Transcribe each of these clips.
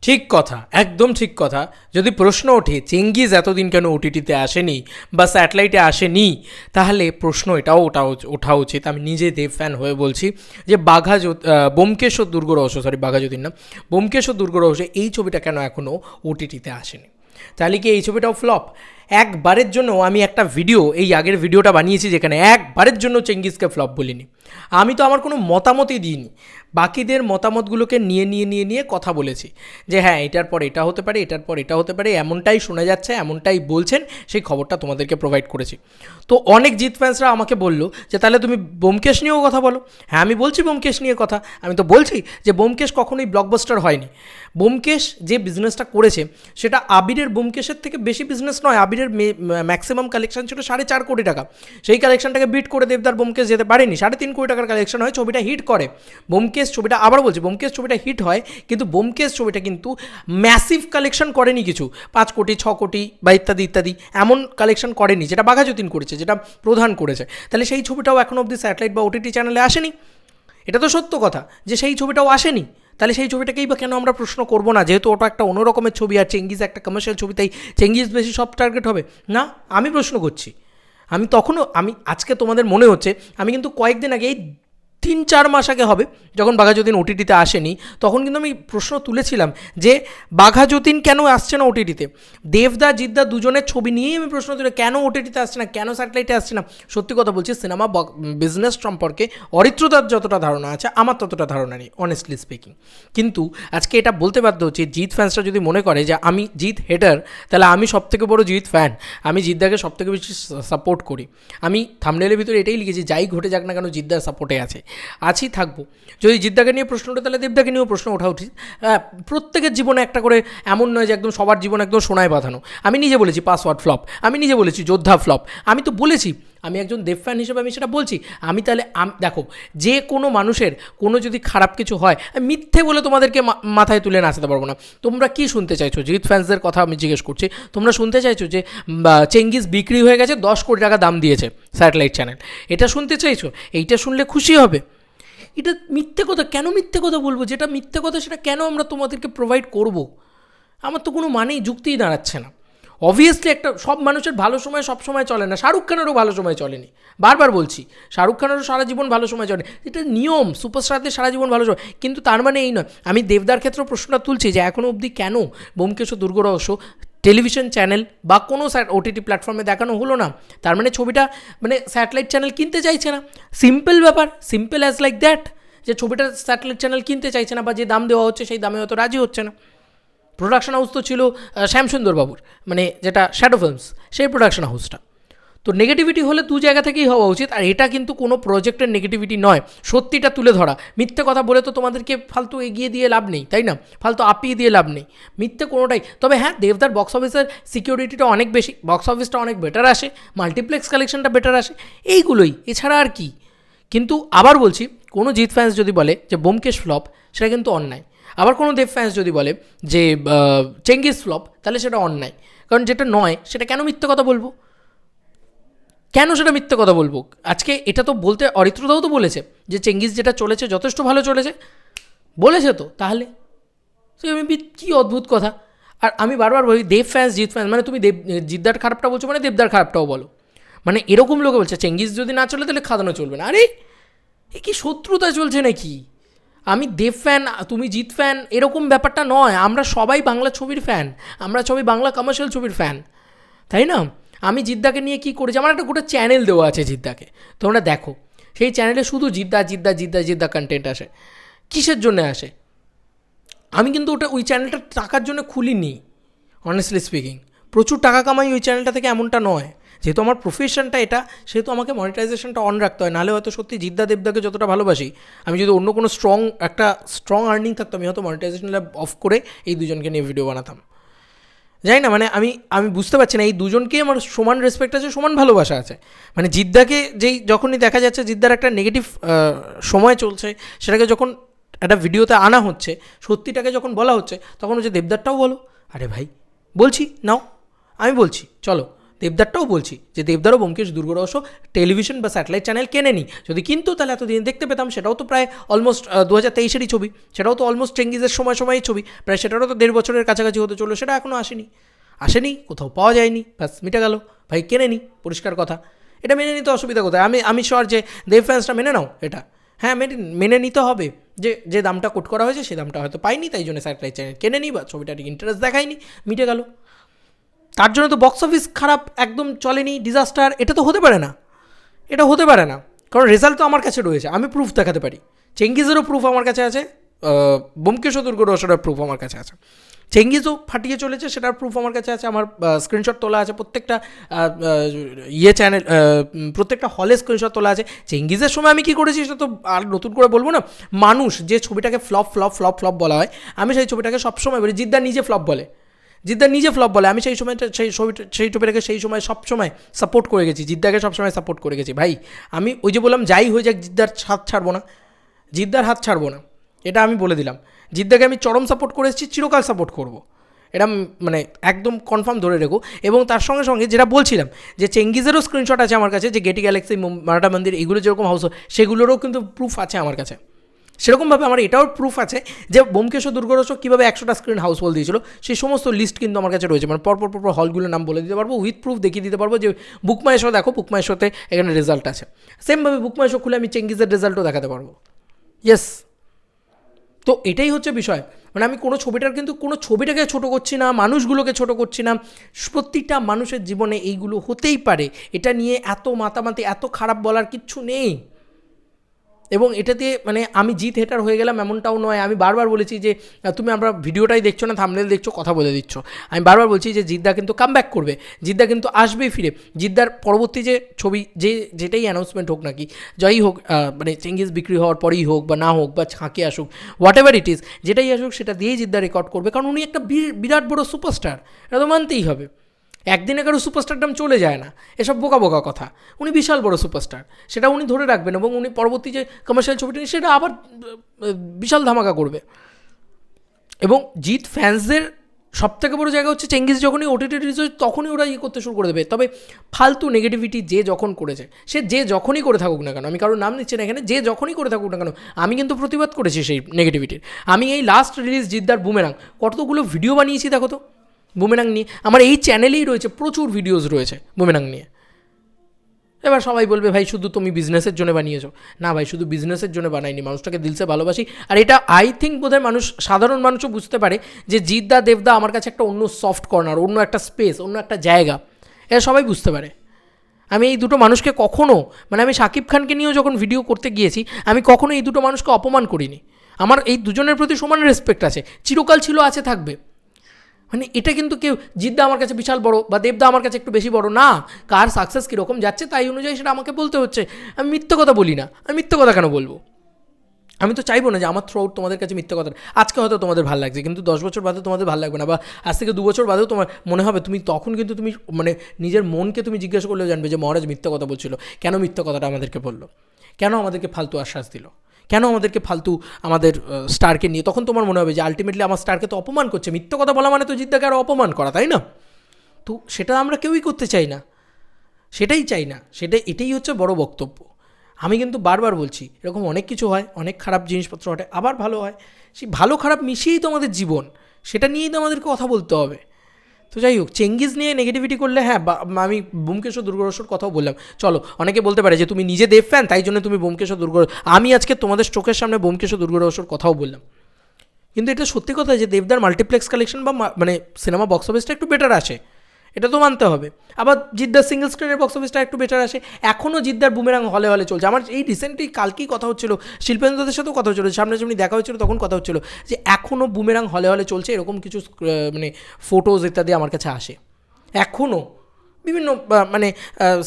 ঠিক কথা, একদম ঠিক কথা। যদি প্রশ্ন ওঠে চেঙ্গিজ এতদিন কেন ওটিটিতে আসেনি বা স্যাটেলাইটে আসেনি, তাহলে প্রশ্ন এটাও ওঠা উচিত। আমি নিজে দেব ফ্যান হয়ে বলছি যে ব্যোমকেশ দুর্গ রহস্য, বাঘা যতীন না, ব্যোমকেশ দুর্গ রহস্য এই ছবিটা কেন এখনও ওটিটিতে আসেনি? তাহলে কি এই ছবিটাও ফ্লপ? একবারের জন্য আমি একটা ভিডিও, এই আগের ভিডিওটা বানিয়েছি যেখানে একবারের জন্য চেঙ্গিজকে ফ্লপ বলিনি। আমি তো আমার কোনো মতামতই দিইনি, বাকিদের মতামতগুলোকে নিয়ে কথা বলেছি যে হ্যাঁ এটার পর এটা হতে পারে, এটার পর এটা হতে পারে, এমনটাই শোনা যাচ্ছে, এমনটাই বলছেন, সেই খবরটা তোমাদেরকে প্রোভাইড করেছি। তো অনেক জিৎ ফ্যান্সরা আমাকে বললো যে তাহলে তুমি ব্যোমকেশ নিয়েও কথা বলো। হ্যাঁ আমি বলছি ব্যোমকেশ নিয়ে কথা, আমি তো বলছি যে ব্যোমকেশ কখনোই ব্লকবাস্টার হয়নি। ব্যোমকেশ যে বিজনেসটা করেছে সেটা আবিরের ব্যোমকেশের থেকে বেশি বিজনেস নয়। আবিরের ম্যাক্সিমাম কালেকশন ছিল 4.5 কোটি টাকা, সেই কালেকশনটাকে বিট করে দেবদার ব্যোমকেশ যেতে পারেনি। 3.5 কোটি টাকার কালেকশন হয়, ছবিটা হিট করে। ব্যোমকেশ ছবিটা, আবার বলছি, ব্যোমকেশ ছবিটা হিট হয়, কিন্তু ব্যোমকেশ ছবিটা কিন্তু ম্যাসিভ কালেকশন করেনি কিছু, 5 কোটি 6 কোটি বা ইত্যাদি ইত্যাদি এমন কালেকশন করেনি যেটা বাঘা যতীন করেছে, যেটা প্রধান করেছে। তাহলে সেই ছবিটাও এখন অবধি স্যাটেলাইট বা ওটিটি চ্যানেলে আসেনি। এটা তো সত্য কথা যে সেই ছবিটাও আসেনি। তাহলে সেই ছবিটাকেই বা কেন আমরা প্রশ্ন করব না, যেহেতু ওটা একটা অন্য রকমের ছবি আর চেঙ্গিজ একটা কমার্শিয়াল ছবি, তাই চেঙ্গিজ বেশি সব টার্গেট হবে না? আমি প্রশ্ন করছি। আমি আজকে তোমাদের মনে হচ্ছে, আমি কিন্তু কয়েকদিন আগে, এই 3-4 মাস আগে হবে, যখন বাঘা যতীন ওটিটিতে আসেনি, তখন কিন্তু আমি প্রশ্ন তুলেছিলাম যে বাঘা যতীন কেন আসছে না ওটিটিতে। দেবদা জিদ্দা দুজনের ছবি নিয়েই আমি প্রশ্ন তুলে, কেন ওটিটিতে আসছে না, কেন স্যাটেলাইটে আসছে না। সত্যি কথা বলছি, সিনেমা বিজনেস সম্পর্কে অরিত্রদার যতটা ধারণা আছে আমার ততটা ধারণা নেই, অনেস্টলি স্পিকিং। কিন্তু আজকে এটা বলতে বাধ্য হচ্ছে, জিৎ ফ্যান্সরা যদি মনে করে যে আমি জিৎ হেটার, তাহলে আমি সবথেকে বড় জিৎ ফ্যান। আমি জিদ্দাকে সবথেকে বেশি সাপোর্ট করি। আমি থাম্বনেলের ভিতরে এটাই লিখেছি, যাই ঘটে যাক না কেন জিদ্দার সাপোর্টে আছি, থাকবো। যদি জিদ্দাকে নিয়ে প্রশ্ন ওঠে তাহলে দেবদাকে নিয়েও প্রশ্ন ওঠা উচিত। প্রত্যেকের জীবনে একটা করে, এমন নয় যে একদম সবার জীবন একদম সোনায় বাঁধানো। আমি নিজে বলেছি পাসওয়ার্ড ফ্লপ, আমি নিজে বলেছি যোদ্ধা ফ্লপ, আমি তো বলেছি। আমি একজন দেব ফ্যান হিসেবে আমি সেটা বলছি। আমি তাহলে দেখো, যে কোনো মানুষের কোনো যদি খারাপ কিছু হয়, মিথ্যে বলে তোমাদেরকে মাথায় তুলে নাচাতে পারবো না। তোমরা কি শুনতে চাইছো? জিৎ ফ্যান্সদের কথা আমি জিজ্ঞেস করছি। তোমরা শুনতে চাইছো যে চেঙ্গিজ বিক্রি হয়ে গেছে, 10 কোটি টাকা দাম দিয়েছে স্যাটেলাইট চ্যানেল, এটা শুনতে চাইছো? এইটা শুনলে খুশি হবে? এটা মিথ্যে কথা। কেন মিথ্যে কথা বলবো? যেটা মিথ্যে কথা সেটা কেন আমরা তোমাদেরকে প্রোভাইড করব? আমার তো কোনো মানেই, যুক্তিই দাঁড়াচ্ছে না। অবভিয়াসলি একটা, সব মানুষের ভালো সময় সব সময় চলে না। শাহরুখ খানেরও ভালো সময় চলেনি, বারবার বলছি। শাহরুখ খানেরও সারা জীবন ভালো সময় চলে, এটা নিয়ম। সুপারস্টারদের সারা জীবন ভালো সময়, কিন্তু তার মানে এই নয়। আমি দেবদার ক্ষেত্রেও প্রশ্নটা তুলছি যে এখনও অবধি কেন ব্যোমকেশ দুর্গ রহস্য টেলিভিশন চ্যানেল বা কোনো ওটিটি প্ল্যাটফর্মে দেখানো হলো না? তার মানে ছবিটা, মানে স্যাটেলাইট চ্যানেল কিনতে চাইছে না। সিম্পল ব্যাপার, সিম্পল অ্যাজ লাইক দ্যাট, যে ছবিটা স্যাটেলাইট চ্যানেল কিনতে চাইছে না, বা যে দাম দেওয়া হচ্ছে সেই দামে হয়তো রাজি হচ্ছে না। প্রোডাকশন হাউস তো ছিল শ্যামসুন্দর বাবুর, মানে যেটা শ্যাডো ফিল্মস, সেই প্রোডাকশন হাউসটা। তো নেগেটিভিটি হলে দু জায়গা থেকেই হওয়া উচিত। আর এটা কিন্তু কোনো প্রজেক্টের নেগেটিভিটি নয়, সত্যিটা তুলে ধরা। মিথ্যে কথা বলে তো তোমাদেরকে ফালতু এগিয়ে দিয়ে লাভ নেই, তাই না? ফালতু আপিয়ে দিয়ে লাভ নেই, মিথ্যে কোনোটাই। তবে হ্যাঁ, দেবদার বক্স অফিসের সিকিউরিটিটা অনেক বেশি, বক্স অফিসটা অনেক বেটার আসে, মাল্টিপ্লেক্স কালেকশনটা বেটার আসে, এইগুলোই, এছাড়া আর কি। কিন্তু আবার বলছি, কোনো জিৎ ফ্যান্স যদি বলে যে ব্যোমকেশ ফ্লপ, সেটা কিন্তু অন্যায়। আবার কোনো দেব ফ্যান্স যদি বলে যে চেঙ্গিজ ফ্লপ, তাহলে সেটা অন্যায়। কারণ যেটা নয় সেটা কেন মিথ্যে কথা বলবো? কেন সেটা মিথ্যে কথা বলবো? আজকে এটা তো বলতে, অরিত্রদাও তো বলেছে যে চেঙ্গিজ যেটা চলেছে যথেষ্ট ভালো চলেছে, বলেছে তো। তাহলে আমি কী অদ্ভুত কথা। আর আমি বারবার বলি, দেব ফ্যান্স জিৎ ফ্যান্স, মানে তুমি জিদ্দার খারাপটা বলছো মানে দেবদার খারাপটাও বলো, মানে এরকম লোকে বলছে চেঙ্গিজ যদি না চলে তাহলে খাদানো চলবে না। আরে এ কি শত্রুতা চলছে নাকি? আমি দেব ফ্যান, তুমি জিৎ ফ্যান, এরকম ব্যাপারটা নয়। আমরা সবাই বাংলা ছবির ফ্যান, আমরা সবাই বাংলা কমার্শিয়াল ছবির ফ্যান, তাই না? আমি জিদ্দাকে নিয়ে কী করেছি, আমার একটা গোটা চ্যানেল দেওয়া আছে জিদ্দাকে, তোমরা দেখো। সেই চ্যানেলে শুধু জিদ্দা জিদ্দা জিদ্দা জিদ্দা কন্টেন্ট আসে। কিসের জন্য আসে? আমি কিন্তু ওই চ্যানেলটা টাকার জন্য খুলিনি, অনেস্টলি স্পিকিং। প্রচুর টাকা কামাই ওই চ্যানেলটা থেকে, এমনটা নয়। যেহেতু আমার প্রফেশনটা এটা, সেহেতু আমাকে মনিটাইজেশনটা অন রাখতে হয়। নাহলে হয়তো সত্যি জিদ্দা দেবদাকে যতটা ভালোবাসি, আমি যদি অন্য কোনো স্ট্রং আর্নিং থাকতো, আমি হয়তো মনিটাইজেশনটা অফ করে এই দুজনকে নিয়ে ভিডিও বানাতাম। জানি না, মানে আমি বুঝতে পারছি না, এই দুজনকেই আমার সমান রেসপেক্ট আছে, সমান ভালোবাসা আছে। মানে জিদ্দাকে যখনই দেখা যাচ্ছে জিদ্দার একটা নেগেটিভ সময় চলছে, সেটাকে যখন একটা ভিডিওতে আনা হচ্ছে, সত্যিটাকে যখন বলা হচ্ছে, তখন হচ্ছে দেবদারটাও বলো। আরে ভাই, বলছি নাও, আমি বলছি চলো দেবদারটাও বলছি যে দেবদারও ব্যোমকেশ দুর্গ রহস্য টেলিভিশন বা স্যাটেলাইট চ্যানেল কেনেনি, যদি কিন্তু তাহলে এতদিন দেখতে পেতাম। সেটাও তো প্রায় অলমোস্ট 2023-এরই ছবি, সেটাও তো অলমোস্ট চেঙ্গিজের সময়ই ছবি, প্রায় সেটারও তো 1.5 বছরের কাছাকাছি হতে চললো, সেটা এখনও আসেনি, কোথাও পাওয়া যায়নি, ব্যাস মিটে গেল। ভাই কেনেনি, পরিষ্কার কথা। এটা মেনে নিতে অসুবিধা কোথায়? আমি শিওর যে দেব ফ্যান্সরা মেনে নাও এটা, হ্যাঁ মেনে নিতে হবে যে দামটা কোট করা হয়েছে সেই দামটা হয়তো পাইনি, তাই জন্য স্যাটেলাইট চ্যানেল কেনে নি বা ছবিটাকে ইন্টারেস্ট দেখায়নি, মিটে গেল। তার জন্য তো বক্স অফিস খারাপ, একদম চলেনি, ডিজাস্টার, এটা তো হতে পারে না, এটা হতে পারে না। কারণ রেজাল্ট তো আমার কাছে রয়েছে, আমি প্রুফ দেখাতে পারি। চেঙ্গিজেরও প্রুফ আমার কাছে আছে, ব্যোমকেশ দুর্গ রহস্যের প্রুফ আমার কাছে আছে। চেঙ্গিজও ফাটিয়ে চলেছে, সেটার প্রুফ আমার কাছে আছে, আমার স্ক্রিনশট তোলা আছে, প্রত্যেকটা চ্যানেল, প্রত্যেকটা হলে স্ক্রিনশট তোলা আছে। চেঙ্গিজের সময় আমি কী করেছি সেটা তো আর নতুন করে বলবো না। মানুষ যে ছবিটাকে ফ্লপ বলা হয়, আমি সেই ছবিটাকে সবসময় বলি, জিদ্দার নিজে ফ্লপ বলে, আমি সেই সময়টা সেই ছবিটাকে সেই সময় সবসময় সাপোর্ট করে গেছি, জিদ্দাকে সবসময় সাপোর্ট করে গেছি। ভাই আমি ওই যে বললাম, যাই হয়ে যাক জিদ্দার হাত ছাড়বো না, এটা আমি বলে দিলাম। জিদ্দাকে আমি চরম সাপোর্ট করে এসেছি, চিরকাল সাপোর্ট করব, এটা মানে একদম কনফার্ম ধরে রেখো। এবং তার সঙ্গে সঙ্গে যেটা বলছিলাম যে চেঙ্গিজেরও স্ক্রিনশট আছে আমার কাছে, যে গেটি গ্যালাক্সি, মারাঠা মন্দির, এগুলো যেরকম হাউস, সেগুলোরও কিন্তু প্রুফ আছে আমার কাছে। সেরকমভাবে আমার এটাও প্রুফ আছে যে ব্যোমকেশ দুর্গ রহস্য কীভাবে 100টা স্ক্রিন হাউসফুল দিয়েছিল, সেই সমস্ত লিস্ট কিন্তু আমার কাছে রয়েছে। মানে পরপর হলগুলোর নাম বলে দিতে পারবো, উইথ প্রুফ দেখিয়ে দিতে পারবো যে বুকমাই শো দেখো, বুকমাই শোতে এখানে রেজাল্ট আছে। সেমভাবে বুকমাই শো খুলে আমি চেঙ্গিজের রেজাল্টও দেখাতে পারবো। ইয়েস, তো এটাই হচ্ছে বিষয়। মানে আমি কোনো ছবিটাকে ছোটো করছি না, মানুষগুলোকে ছোটো করছি না। প্রত্যেকটা মানুষের জীবনে এইগুলো হতেই পারে, এটা নিয়ে এত মাতামাতি, এত খারাপ বলার কিচ্ছু নেই। এবং এটাতে মানে আমি জিত হেটার হয়ে গেলাম এমনটাও নয়। আমি বারবার বলেছি যে আমরা ভিডিওটাই দেখছো না, থাম্বনেল দেখছো, কথা বলে দিচ্ছ। আমি বারবার বলছি যে জিদ্দা কিন্তু কামব্যাক করবে, জিদ্দা কিন্তু আসবেই ফিরে। জিদ্দার পরবর্তী যে ছবি, যেটাই অ্যানাউন্সমেন্ট হোক নাকি, যাই হোক, মানে চেঙ্গিজ বিক্রি হওয়ার পরেই হোক বা না হোক, বা ছাঁকে আসুক, হোয়াট এভার ইট ইজ, যেটাই আসুক সেটা দিয়েই জিদ্দা রেকর্ড করবে। কারণ উনি একটা বিরাট বড় সুপারস্টার, এটা তো মানতেই হবে। একদিনে কারো সুপারস্টারডাম চলে যায় না, এসব বোকা কথা। উনি বিশাল বড় সুপারস্টার, সেটা উনি ধরে রাখবেন, এবং উনি পরবর্তী যে কমার্শিয়াল ছবিটা নিয়ে সেটা আবার বিশাল ধামাকা করবে। এবং জিৎ ফ্যান্সদের সবথেকে বড় জায়গা হচ্ছে চেঙ্গিজ যখনই ওটিটি রিলিজ হয়েছে তখনই ওরা করতে শুরু করে দেবে। তবে ফালতু নেগেটিভিটি যে যখন করেছে, সে যে যখনই করে থাকুক না কেন, আমি কারোর নাম নিচ্ছি না এখানে, যে যখনই করে থাকুক না কেন, আমি কিন্তু প্রতিবাদ করেছি সেই নেগেটিভিটির। আমি এই লাস্ট রিলিজ জিদ্দার বুমেরাং কতগুলো ভিডিও বানিয়েছি দেখো তো, বুমেরাং নিয়ে আমার এই চ্যানেলেই রয়েছে, প্রচুর ভিডিওস রয়েছে বুমেরাং নিয়ে। এবার সবাই বলবে ভাই শুধু তুমি বিজনেসের জন্য বানিয়েছো। না ভাই, শুধু বিজনেসের জন্য বানাইনি, মানুষটাকে দিলসে ভালোবাসি। আর এটা আই থিঙ্ক বোধহয় সাধারণ মানুষও বুঝতে পারে যে জিদ্দা দেবদা আমার কাছে একটা অন্য সফট কর্নার, অন্য একটা স্পেস, অন্য একটা জায়গা, এটা সবাই বুঝতে পারে। আমি এই দুটো মানুষকে কখনো, মানে আমি শাকিব খানকে নিয়েও যখন ভিডিও করতে গিয়েছি, আমি কখনো এই দুটো মানুষকে অপমান করিনি। আমার এই দুজনের প্রতি সমান রেসপেক্ট আছে, চিরকাল ছিল, আছে, থাকবে। মানে এটা কিন্তু কেউ জিদ্দা আমার কাছে বিশাল বড় বা দেবদা আমার কাছে একটু বেশি বড় না, কার সাকসেস কীরকম যাচ্ছে তাই অনুযায়ী সেটা আমাকে বলতে হচ্ছে। আমি মিথ্যে কথা বলি না, আমি মিথ্যে কথা কেন বলবো? আমি তো চাইবো না যে আমার থ্রু আউট তোমাদের কাছে মিথ্যে কথা। আজকে হয়তো তোমাদের ভালো লাগছে, কিন্তু 10 বছর বাদেও তোমাদের ভালো লাগবে না, বা আজ থেকে 2 বছর বাদেও তোমার মনে হবে, তখন কিন্তু তুমি মানে নিজের মনকে তুমি জিজ্ঞাসা করলেও জানবে যে মহারাজ মিথ্যে কথা বলছিল, কেন মিথ্যে কথাটা আমাদেরকে বললো, কেন আমাদেরকে ফালতু আশ্বাস দিল, কেন আমাদেরকে ফালতু আমাদের স্টারকে নিয়ে। তখন তোমার মনে হবে যে আলটিমেটলি আমার স্টারকে তো অপমান করছে, মিথ্যে কথা বলা মানে তো জিদ্দাকে আরও অপমান করা, তাই না? তো সেটা আমরা কেউই করতে চাই না, এটাই হচ্ছে বড় বক্তব্য। আমি কিন্তু বারবার বলছি, এরকম অনেক কিছু হয়, অনেক খারাপ জিনিসপত্র ঘটে, আবার ভালো হয়। সেই ভালো খারাপ মিশিয়েই তো আমাদের জীবন, সেটা নিয়েই তো আমাদেরকে কথা বলতে হবে। তো যাই হোক, চেঙ্গিজ নিয়ে নেগেটিভিটি করলে, হ্যাঁ, আমি ব্যোমকেশ দুর্গ রহস্যর কথাও বললাম। চলো, অনেকে বলতে পারে যে তুমি নিজে দেব ফ্যান, তাই জন্য তুমি ব্যোমকেশ দুর্গ, আমি আজকে তোমাদের চোখের সামনে ব্যোমকেশ দুর্গ রহস্যর কথাও বললাম। কিন্তু এটা সত্যি কথা যে দেবদার মাল্টিপ্লেক্স কালেকশন বা মানে সিনেমা বক্স অফিসটা একটু বেটার আসে, এটা তো মানতে হবে। আবার জিদ্দার সিঙ্গেল স্ক্রিনের বক্স অফিসটা একটু বেটার আসে। এখনও জিদ্দার বুমেরাং হলে চলছে। আমার এই রিসেন্টলি কালকেই কথা হচ্ছিল, শিল্পেন্দ্রদের সাথেও কথা হচ্ছিল, সামনাসামনি দেখা হচ্ছিল, তখন কথা হচ্ছিল যে এখনও বুমেরাং হলে চলছে, এরকম কিছু মানে ফটোজ ইত্যাদি আমার কাছে আসে। এখনও বিভিন্ন মানে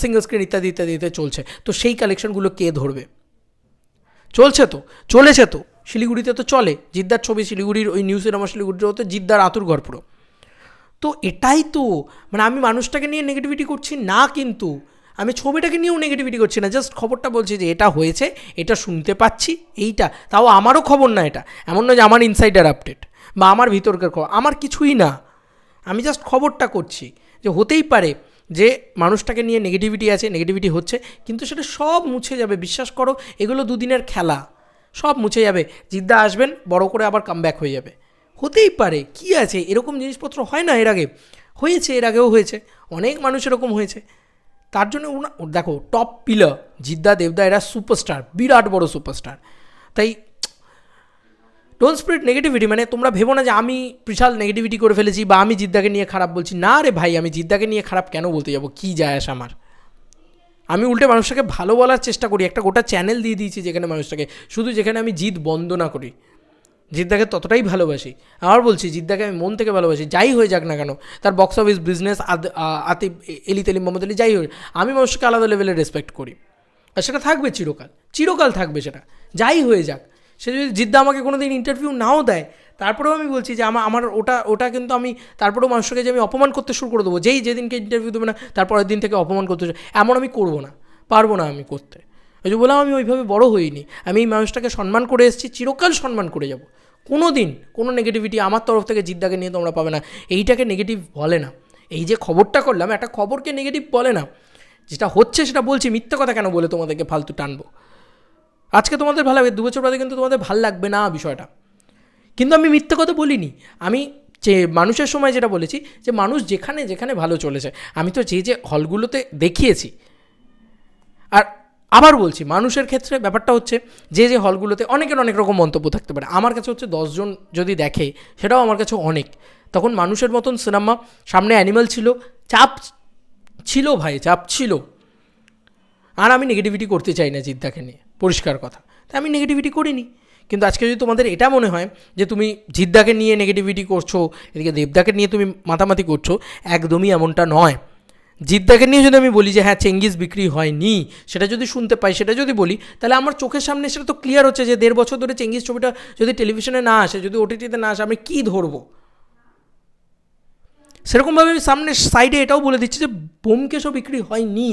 সিঙ্গেল স্ক্রিন ইত্যাদিতে চলছে। তো সেই কালেকশনগুলো কে ধরবে? চলেছে তো শিলিগুড়িতে তো চলে, জিদ্দার ছবি শিলিগুড়ির ওই নিউ সিনেমা শিলিগুড়ির হতে জিদ্দার আতুর ঘর পুরো। তো এটাই তো মানে আমি মানুষটাকে নিয়ে নেগেটিভিটি করছি না, কিন্তু আমি ছবিটাকে নিয়েও নেগেটিভিটি করছি না, জাস্ট খবরটা বলছি যে এটা হয়েছে, এটা শুনতে পাচ্ছি, এইটা তাও আমারও খবর না, এটা এমন নয় যে আমার ইনসাইডার আপডেট বা আমার ভিতরকার খবর, আমার কিছুই না, আমি জাস্ট খবরটা করছি যে হতেই পারে যে মানুষটাকে নিয়ে নেগেটিভিটি আছে, নেগেটিভিটি হচ্ছে, কিন্তু সেটা সব মুছে যাবে, বিশ্বাস করো। এগুলো দুদিনের খেলা, সব মুছে যাবে। জিদ্দা আসবেন, বড় করে আবার কামব্যাক হয়ে যাবে। হতেই পারে, কি আছে, এরকম জিনিসপত্র হয় না? এর আগে হয়েছে, এর আগেও হয়েছে, অনেক মানুষ এরকম হয়েছে। তার জন্য দেখো, টপ পিলার জিদ্দা, দেবদা, এরা সুপারস্টার, বিরাট বড় সুপারস্টার। তাই ডোন্ট স্প্রেড নেগেটিভিটি। মানে তোমরা ভেবো না যে আমি বিশাল নেগেটিভিটি করে ফেলেছি বা আমি জিদ্দাকে নিয়ে খারাপ বলছি। না রে ভাই, আমি জিদ্দাকে নিয়ে খারাপ কেন বলতে যাবো? কী যায় আসে আমার? আমি উল্টে মানুষটাকে ভালো বলার চেষ্টা করি, একটা গোটা চ্যানেল দিয়ে দিয়েছি যেখানে মানুষটাকে, শুধু যেখানে আমি জিদ বন্দনা করি। জিদ্দাকে ততটাই ভালোবাসি, আবার বলছি জিদ্দাকে আমি মন থেকে ভালোবাসি। যাই হয়ে যাক না কেন, তার বক্স অফিস, বিজনেস, আতিফ, এলি তেলি, মোহাম্মদ আলী, যাই হোক, আমি মানুষকে আলাদা লেভেলে রেসপেক্ট করি। আর সেটা থাকবে চিরকাল, চিরকাল থাকবে সেটা, যাই হয়ে যাক। সে যদি জিদ্দা আমাকে কোনো দিন ইন্টারভিউ নাও দেয়, তারপরেও আমি বলছি যে আমার ওটা কিন্তু আমি তারপরেও মানুষকে যে আমি অপমান করতে শুরু করে দেবো, যেদিনকে ইন্টারভিউ দেবে না তারপরের দিন থেকে অপমান করতে, এমন আমি করবো না, পারবো না আমি করতে। ওই যে বললাম, আমি ওইভাবে বড় হইনি। আমি এই মানুষটাকে সম্মান করে এসেছি, চিরকাল সম্মান করে যাব। কোনো দিন কোনো নেগেটিভিটি আমার তরফ থেকে জিদ্দাকে নিয়ে তোমরা পাবে না। এইটাকে নেগেটিভ বলে না। এই যে খবরটা করলাম, একটা খবরকে নেগেটিভ বলে না। যেটা হচ্ছে সেটা বলছি, মিথ্যে কথা কেন বলে তোমাদেরকে ফালতু টানবো? আজকে তোমাদের ভালো লাগবে, 2 বছর বাদে কিন্তু তোমাদের ভাল লাগবে না বিষয়টা। কিন্তু আমি মিথ্যে কথা বলিনি। আমি যে মানুষের সময় যেটা বলেছি, যে মানুষ যেখানে যেখানে ভালো চলেছে, আমি তো যে হলগুলোতে দেখিয়েছি। আর আবার বলছি, মানুষের ক্ষেত্রে ব্যাপারটা হচ্ছে যে হলগুলোতে অনেকের অনেক রকম মন্তব্য থাকতে পারে। আমার কাছে হচ্ছে 10 জন যদি দেখে, সেটাও আমার কাছে অনেক। তখন মানুষের মতন সিনেমা, সামনে অ্যানিমাল ছিল, চাপ ছিল ভাই, চাপ ছিল। আর আমি নেগেটিভিটি করতে চাই না জিদ্দাকে নিয়ে, পরিষ্কার কথা। তাই আমি নেগেটিভিটি করিনি। কিন্তু আজকে যদি তোমাদের এটা মনে হয় যে তুমি জিদ্দাকে নিয়ে নেগেটিভিটি করছো, এদিকে দেবদাকে নিয়ে তুমি মাতামাতি করছো, একদমই এমনটা নয়। জিদ্দাকে নিয়ে যদি আমি বলি যে হ্যাঁ চেঙ্গিস বিক্রি হয়নি, সেটা যদি শুনতে পাই, সেটা যদি বলি, তাহলে আমার চোখের সামনে সেটা তো ক্লিয়ার হচ্ছে যে 1.5 বছর ধরে চেঙ্গিস ছবিটা যদি টেলিভিশনে না আসে, যদি ওটিটিতে না আসে, আমি কী ধরবো? সেরকমভাবে আমি সামনে সাইডে এটাও বলে দিচ্ছি যে ব্যোমকেশও বিক্রি হয়নি।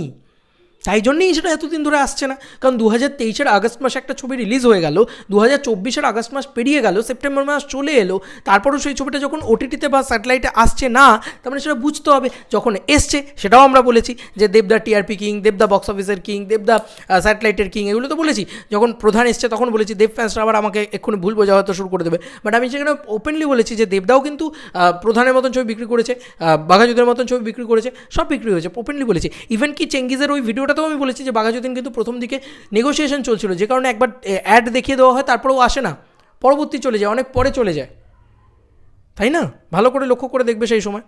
তাই জন্যেই সেটা এতদিন ধরে আসছে না। কারণ 2023-এর আগস্ট মাসে একটা ছবি রিলিজ হয়ে গেল, 2024-এর আগস্ট মাস পেরিয়ে গেল, সেপ্টেম্বর মাস চলে এলো, তারপরেও সেই ছবিটা যখন ওটিটিতে বা স্যাটেলাইটে আসছে না, তার মানে সেটা বুঝতে হবে। যখন এসছে সেটাও আমরা বলেছি যে দেবদা টিআরপি কিং, দেবদা বক্স অফিসের কিং, দেবদা স্যাটেলাইটের কিং, এগুলো তো বলেছি। যখন প্রধান এসছে তখন বলেছি, দেব ফ্যান্সরা আবার আমাকে এক্ষুনি ভুল বোঝাতে শুরু করে দেবে, বাট আমি সেখানে ওপেনলি বলেছি যে দেবদাও কিন্তু প্রধানের মতন ছবি বিক্রি করেছে, বাঘাযতীনের মতন ছবি বিক্রি করেছে, সব বিক্রি হয়েছে, ওপেনলি বলেছি। ইভেন কি চেঙ্গিজের ওই ভিডিওটাতেও আমি বলেছি যে বাঘাযতীন কিন্তু প্রথম দিকে নেগোসিয়েশন চলছিল, যে কারণে একবার অ্যাড দেখিয়ে দেওয়া হয়, তারপরেও আসে না, পরবর্তী চলে যায়, অনেক পরে চলে যায়, তাই না? ভালো করে লক্ষ্য করে দেখবে সেই সময়।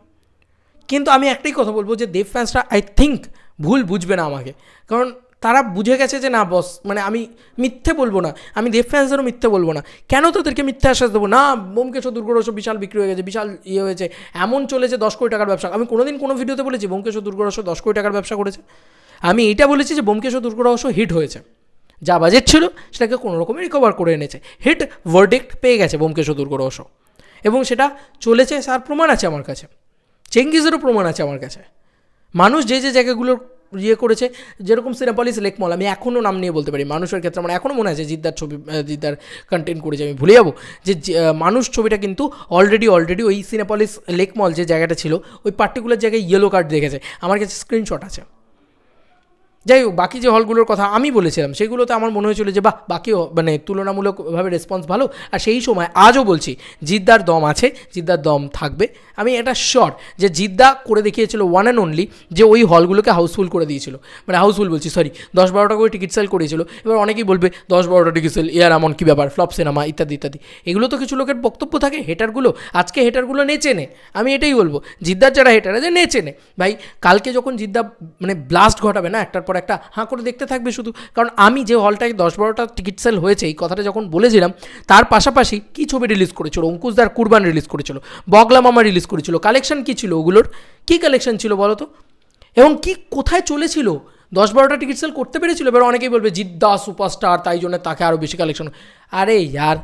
কিন্তু আমি একটাই কথা বলবো যে দেব ফ্যান্সরা আই থিঙ্ক ভুল বুঝবে না আমাকে, কারণ তারা বুঝে গেছে যে না বস, মানে আমি মিথ্যে বলবো না, আমি দেব ফ্যান্সদেরও মিথ্যে বলবো না। কেন তোদেরকে মিথ্যে আশ্বাস দেবো? না ব্যোমকেশ দুর্গরহস্য বিশাল বিক্রি হয়ে গেছে, বিশাল ইয়ে হয়েছে, এমন চলেছে 10 কোটি টাকার ব্যবসা। আমি কোনোদিন কোনো ভিডিওতে বলেছি ব্যোমকেশ দুর্গরহস্য 10 কোটি টাকার ব্যবসা করেছে? আমি এইটা বলেছি যে ব্যোমকেশ দুর্গরহস্য হিট হয়েছে, যা বাজেট ছিল সেটাকে কোনো রকমে রিকভার করে এনেছে, হিট ভার্ডিক্ট পেয়ে গেছে ব্যোমকেশ দুর্গরহস্য, এবং সেটা চলেছে, তার প্রমাণ আছে আমার কাছে, চেঙ্গিজেরও প্রমাণ আছে আমার কাছে। মানুষ যে জায়গাগুলোর ইয়ে করেছে, যেরকম সিনেপলিস লেক মল, আমি এখনও নাম নিয়ে বলতে পারি, মানুষের ক্ষেত্রে আমার এখনও মনে আছে জিদ্দার ছবি, জিদ্দার কন্টেন্ট করেছে, আমি ভুলে যাবো যে মানুষ ছবিটা কিন্তু অলরেডি ওই সিনেপলিস লেক মল যে জায়গাটা ছিল, ওই পার্টিকুলার জায়গায় ইয়েলো কার্ড দেখেছে, আমার কাছে স্ক্রিনশট আছে। যাই হোক, বাকি যে হলগুলোর কথা আমি বলেছিলাম সেগুলোতে আমার মনে হয়েছিল যে বাহ, বাকি মানে তুলনামূলকভাবে রেসপন্স ভালো। আর সেই সময় আজও বলছি জিদ্দার দম আছে, জিদ্দার দম থাকবে। আমি এটা শিওর যে জিদ্দা করে দেখিয়েছিল ওয়ান অ্যান্ড অনলি, যে ওই হলগুলোকে হাউসফুল করে দিয়েছিল, মানে হাউসফুল বলছি সরি, 10-12টা করে টিকিট সেল করেছিল। এবার অনেকেই বলবে 10-12টা টিকিট সেল ইয়ার এমন কী ব্যাপার, ফ্লপ সিনেমা ইত্যাদি ইত্যাদি, এগুলো তো কিছু লোকের বক্তব্য থাকে, হেটারগুলো। আজকে হেটারগুলো নেচে নে, আমি এটাই বলবো, জিদ্দার যারা হেটার আছে নেচে নে ভাই। কালকে যখন জিদ্দা মানে ব্লাস্ট ঘটাবে না, একটার পর একটা হাঁ করে দেখতে থাকবে শুধু। কারণ আমি যে হলটায় 10-12টা টিকিট সেল হয়েছে এই কথাটা যখন বলেছিলাম, তার পাশাপাশি কী ছবি রিলিজ করেছিল, অঙ্কুশদার কুরবান রিলিজ করেছিল, বগলা মামা রিলিজ করেছিল, কালেকশন কী ছিল ওগুলোর, কী কালেকশন ছিল বলো তো, এবং কি কোথায় চলেছিল, 10-12টা টিকিট সেল করতে পেরেছিল। এবার অনেকেই বলবে জিদ্দা সুপারস্টার, তাই জন্য তাকে আরও বেশি কালেকশন। আরে ইয়ার,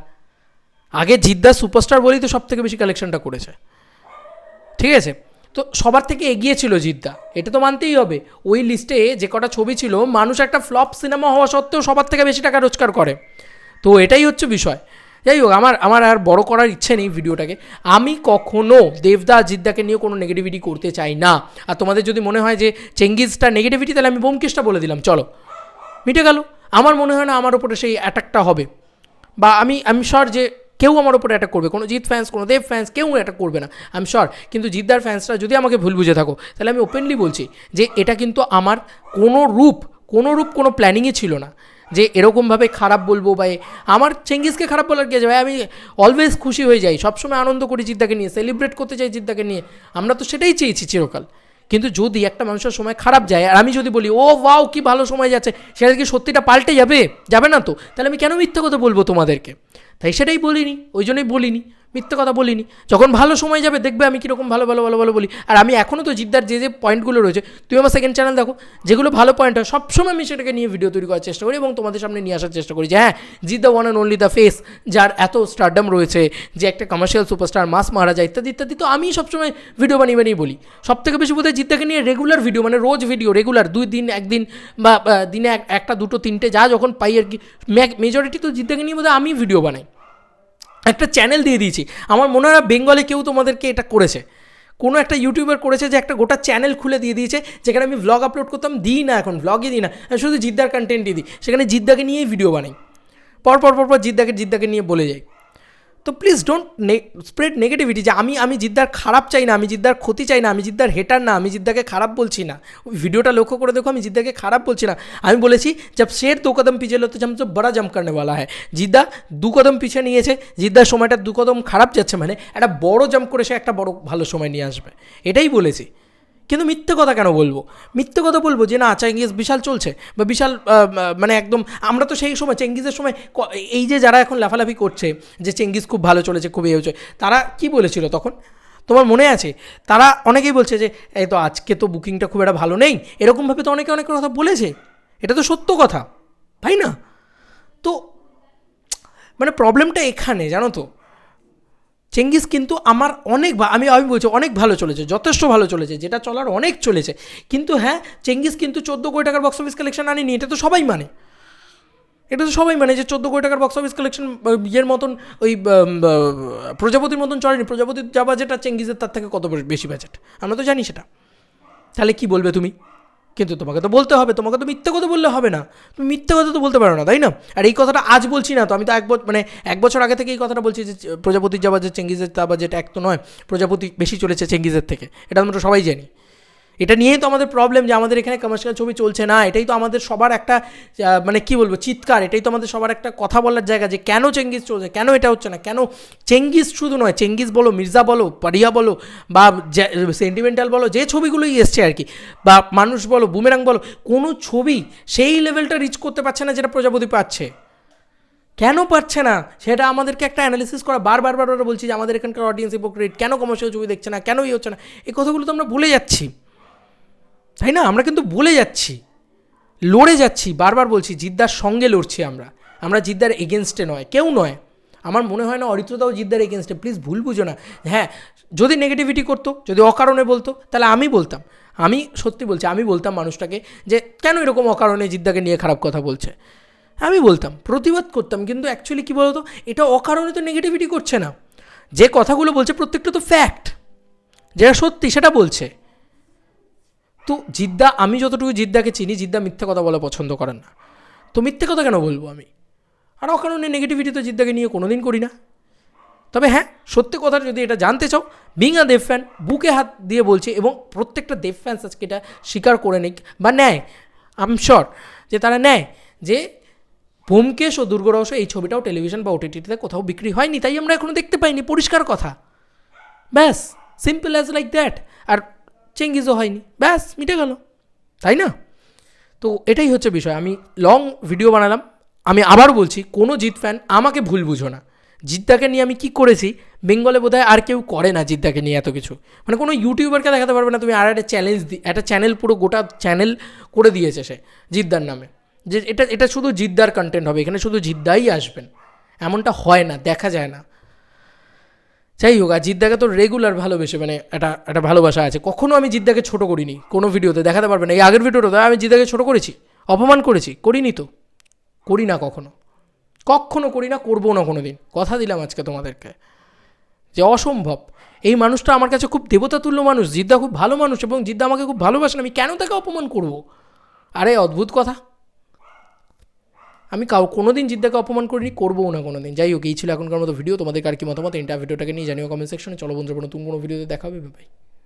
আগে জিদ্দা সুপারস্টার বলেই তো সব থেকে বেশি কালেকশনটা করেছে, ঠিক আছে? তো সবার থেকে এগিয়ে ছিল জিদ্দা, এটা তো মানতেই হবে। ওই লিস্টে যে কটা ছবি ছিল, মানুষ একটা ফ্লপ সিনেমা হওয়া সত্ত্বেও সবার থেকে বেশি টাকা রোজগার করে, তো এটাই হচ্ছে বিষয়। যাই হোক, আমার আর বড় করার ইচ্ছে নেই ভিডিওটাকে। আমি কখনো দেবদা জিদ্দাকে নিয়ে কোনো নেগেটিভিটি করতে চাই না। আর তোমাদের যদি মনে হয় যে চেঙ্গিজটা নেগেটিভিটি, তাহলে আমি ব্যোমকেশটা বলে দিলাম, চলো মিটে গেল। আমার মনে হয় না আমার ওপরে সেই অ্যাটাকটা হবে, বা আমি শিওর যে কেউ আমার ওপরে অ্যাটাক করবে, কোনো জিৎ ফ্যান্স, কোনো দেব ফ্যান্স, কেউ অ্যাটাক করবে না, আমি শিওর। কিন্তু জিদ্দার ফ্যান্সরা যদি আমাকে ভুল বুঝে থাকো, তাহলে আমি ওপেনলি বলছি যে এটা কিন্তু আমার কোনো প্ল্যানিংই ছিল না যে এরকমভাবে খারাপ বলবো। বা আমার চেঙ্গিসকে খারাপ বলার কি আছে ভাই, আমি অলওয়েজ খুশি হয়ে যাই, সবসময় আনন্দ করি জিদ্দাকে নিয়ে, সেলিব্রেট করতে চাই জিদ্দাকে নিয়ে, আমরা তো সেটাই চেয়েছি চিরকাল। কিন্তু যদি একটা মানুষের সময় খারাপ যায় আর আমি যদি বলি ও ওয়াও কি ভালো সময় যাচ্ছে, সেটা কি সত্যিটা পাল্টে যাবে না তো? তাহলে আমি কেন মিথ্যা কথা বলবো তোমাদেরকে? তাই সেটাই বলিনি, ওই জন্যই বলিনি, মিথ্যে কথা বলিনি। যখন ভালো সময় যাবে দেখবে আমি কীরকম ভালো বলি। আর আমি এখনও তো জিদ্দার যে পয়েন্টগুলো রয়েছে, তুমি আমার সেকেন্ড চ্যানেল দেখো, যেগুলো ভালো পয়েন্ট হয় সবসময় আমি সেটাকে নিয়ে ভিডিও তৈরি করার চেষ্টা করি এবং তোমাদের সামনে নিয়ে আসার চেষ্টা করি যে হ্যাঁ, Jeddah one and only the face, যার এত স্টারডাম রয়েছে, যে একটা কমার্শিয়াল সুপারস্টার, মাস মহারাজা ইত্যাদি ইত্যাদি। তো আমি সবসময় ভিডিও বানিয়ে বলি। সব থেকে বেশি বোধহয় জিদ্দাকে নিয়ে রেগুলার ভিডিও, মানে রোজ ভিডিও, রেগুলার 2 দিন, 1 দিন, বা দিনে একটা 2টো 3টে যা যখন পাই আর কি, মেজরিটি তো জিদ্দাকে নিয়ে বোধহয় আমি ভিডিও বানাই। একটা চ্যানেল দিয়ে দিয়েছি, আমার মনে হয় বেঙ্গলে কেউ তোমাদেরকে এটা করেছে, কোনো একটা ইউটিউবার করেছে যে একটা গোটা চ্যানেল খুলে দিয়ে দিয়েছে, যেখানে আমি ভ্লগ আপলোড করতাম, দিই না এখন, ভ্লগই দিই না, শুধু জিদ্দার কন্টেন্টই দিই, সেখানে জিদ্দাকে নিয়েই ভিডিও বানাই, পর জিদ্দাকে নিয়ে বলে যাই। তো প্লিজ ডোন্ট স্প্রেড নেগেটিভিটি, যে আমি জিদ্দার খারাপ চাই না, আমি জিদ্দার ক্ষতি চাই না, আমি জিদ্দার হেটার না, আমি জিদ্দাকে খারাপ বলছি না। ওই ভিডিওটা লক্ষ্য করে দেখো, আমি জিদ্দাকে খারাপ বলছি না। আমি বলেছি জব শের 2 কদম পিছে লো তো জম তো বড়া জাম্প করনে वाला है। জিদ্দা 2 কদম পিছিয়ে নিয়েছে, জিদ্দার সময়টা 2 কদম খারাপ যাচ্ছে, মানে একটা বড় জাম্প করে সে একটা বড় ভালো সময় নিয়ে আসবে, এটাই বলেছি। কিন্তু মিথ্যে কথা কেন বলবো? মিথ্যে কথা বলবো যে না চেঙ্গিজ বিশাল চলছে, বা বিশাল মানে একদম, আমরা তো সেই সময় চেঙ্গিজের সময়, এই যে যারা এখন লাফালাফি করছে যে চেঙ্গিজ খুব ভালো চলেছে, খুব হচ্ছে, তারা কি বলেছিল তখন তোমার মনে আছে? তারা অনেকেই বলছে যে এই তো আজকে তো বুকিংটা খুব একটা ভালো নেই, এরকমভাবে তো অনেক কথা বলেছে, এটা তো সত্য কথা, তাই না? তো মানে প্রবলেমটা এখানে, জানো তো, চেঙ্গিজ কিন্তু আমার আমি বলছি অনেক ভালো চলেছে, যথেষ্ট ভালো চলেছে, যেটা চলার অনেক চলেছে। কিন্তু হ্যাঁ, চেঙ্গিজ কিন্তু 14 কোটি টাকার বক্স অফিস কালেকশন আনেনি, এটা তো সবাই মানে, যে 14 কোটি টাকার বক্স অফিস কালেকশন ইয়ের মতন, ওই প্রজাপতির মতন চলেনি। প্রজাপতির যা বাজেট আর চেঙ্গিজের তার থেকে কত বেশি বাজেট, আমরা তো জানি সেটা। তাহলে কি বলবে তুমি? কিন্তু তোমাকে তো বলতে হবে, তোমাকে তো মিথ্যে কথা বললে হবে না, তুমি মিথ্যে কথা তো বলতে পারো না, তাই না? আর এই কথাটা আজ বলছি না তো, আমি তো 1 বছর আগে থেকে এই কথাটা বলছি যে প্রজাপতির যা বাজেট চেঙ্গিজের তা বাজেট এক তো নয়, প্রজাপতি বেশি চলেছে চেঙ্গিজের থেকে, এটা আমরা সবাই জানি। এটা নিয়েই তো আমাদের প্রবলেম, যে আমাদের এখানে কমার্শিয়াল ছবি চলছে না। এটাই তো আমাদের সবার একটা মানে কি বলবো, চিৎকার। এটাই তো আমাদের সবার একটা কথা বলার জায়গা, যে কেন চেঙ্গিজ চলছে, কেন এটা হচ্ছে না, কেন চেঙ্গিজ শুধু নয়, চেঙ্গিজ বলো, মির্জা বলো, পারিয়া বলো, বা সেন্টিমেন্টাল বলো, যে ছবিগুলোই এসছে আর কি, বা মানুষ বলো, বুমেরাং বলো, কোনো ছবি সেই লেভেলটা রিচ করতে পারছে না যেটা প্রজাপতি পাচ্ছে। কেন পারছে না সেটা আমাদেরকে একটা অ্যানালিসিস করা, বারবার বলছি যে আমাদের এখানকার অডিয়েন্স হিপোক্রেট, কেন কমার্শিয়াল ছবি দেখছে না, কেন হচ্ছে না, এই কথাগুলো তো আমরা ভুলে যাচ্ছি, তাই না? আমরা কিন্তু বলে যাচ্ছি, লড়ে যাচ্ছি, বারবার বলছি জিদ্দার সঙ্গে লড়ছি আমরা জিদ্দার এগেনস্টে নয়, কেউ নয়। আমার মনে হয় না অরিত্রতাও জিদ্দার এগেনস্টে, প্লিজ ভুল বুঝো না। হ্যাঁ, যদি নেগেটিভিটি করতো, যদি অকারণে বলতো, তাহলে আমি বলতাম, আমি সত্যি বলছি, আমি বলতাম মানুষটাকে যে কেন এরকম অকারণে জিদ্দাকে নিয়ে খারাপ কথা বলছে, আমি বলতাম, প্রতিবাদ করতাম। কিন্তু অ্যাকচুয়ালি কী বলতো, এটা অকারণে তো নেগেটিভিটি করছে না, যে কথাগুলো বলছে প্রত্যেকটা তো ফ্যাক্ট, যেটা সত্যি সেটা বলছে। তো জিদ্দা, আমি যতটুকু জিদ্দাকে চিনি, জিদ্দা মিথ্যে কথা বলা পছন্দ করেন না, তো মিথ্যে কথা কেন বলবো আমি? আর অকারণে নেগেটিভিটি তো জিদ্দাকে নিয়ে কোনো দিন করি না। তবে হ্যাঁ, সত্যি কথা যদি এটা জানতে চাও, বিং আ দেব ফ্যান, বুকে হাত দিয়ে বলছি, এবং প্রত্যেকটা দেব ফ্যান্স আজকে এটা স্বীকার করে নিক বা নেয়, আই এম শিওর যে তারা নেয়, যে ব্যোমকেশ ও দুর্গরহস্য এই ছবিটাও টেলিভিশন বা ওটিটিতে কোথাও বিক্রি হয়নি, তাই আমরা এখনও দেখতে পাইনি, পরিষ্কার কথা, ব্যাস, সিম্পল অ্যাজ লাইক দ্যাট। আর চেঙ্গিজও হয়নি, ব্যাস মিটে গেল, তাই না? তো এটাই হচ্ছে বিষয়। আমি লং ভিডিও বানালাম। আমি আবার বলছি, কোনো জিৎ ফ্যান আমাকে ভুল বুঝো না, জিদ্দাকে নিয়ে আমি কি করেছি বেঙ্গলে বোধহয় আর কেউ করে না, জিদ্দাকে নিয়ে এত কিছু, মানে কোনো ইউটিউবারকে দেখাতে পারবে না তুমি। আর একটা চ্যালেঞ্জ একটা চ্যানেল, পুরো গোটা চ্যানেল করে দিয়েছে সে জিদ্দার নামে, যে এটা শুধু জিদ্দার কন্টেন্ট হবে, এখানে শুধু জিদ্দাই আসবেন, এমনটা হয় না, দেখা যায় না। যাই হোক, আর জিদ্দাকে তো রেগুলার ভালোবেসে, মানে একটা ভালোবাসা আছে, কখনও আমি জিদ্দাকে ছোটো করিনি, কোনো ভিডিওতে দেখাতে পারবে না। এই আগের ভিডিওটা আমি জিদ্দাকে ছোটো করেছি, অপমান করেছি? করিনি তো, করি না, কখনো কখনো করি না, করবো না কোনো দিন, কথা দিলাম আজকে তোমাদেরকে যে অসম্ভব। এই মানুষটা আমার কাছে খুব দেবতাতুল্য মানুষ, জিদ্দা খুব ভালো মানুষ এবং জিদ্দা আমাকে খুব ভালোবাসেন, আমি কেন তাকে অপমান করব? আরে অদ্ভুত কথা। আমি কোনো দিন জিদ্দাকে অপমান করিনি, করবোও না কোনো দিন। যাই হোক, এই ছিল এখনকার মতো ভিডিও। তোমাদের আর কি মতামত ভিডিওটাকে নিয়ে জানিও কমেন্ট সেকশনে। চলো বন্ধুরা, নতুন কোনো ভিডিওতে দেখা হবে, ভাই।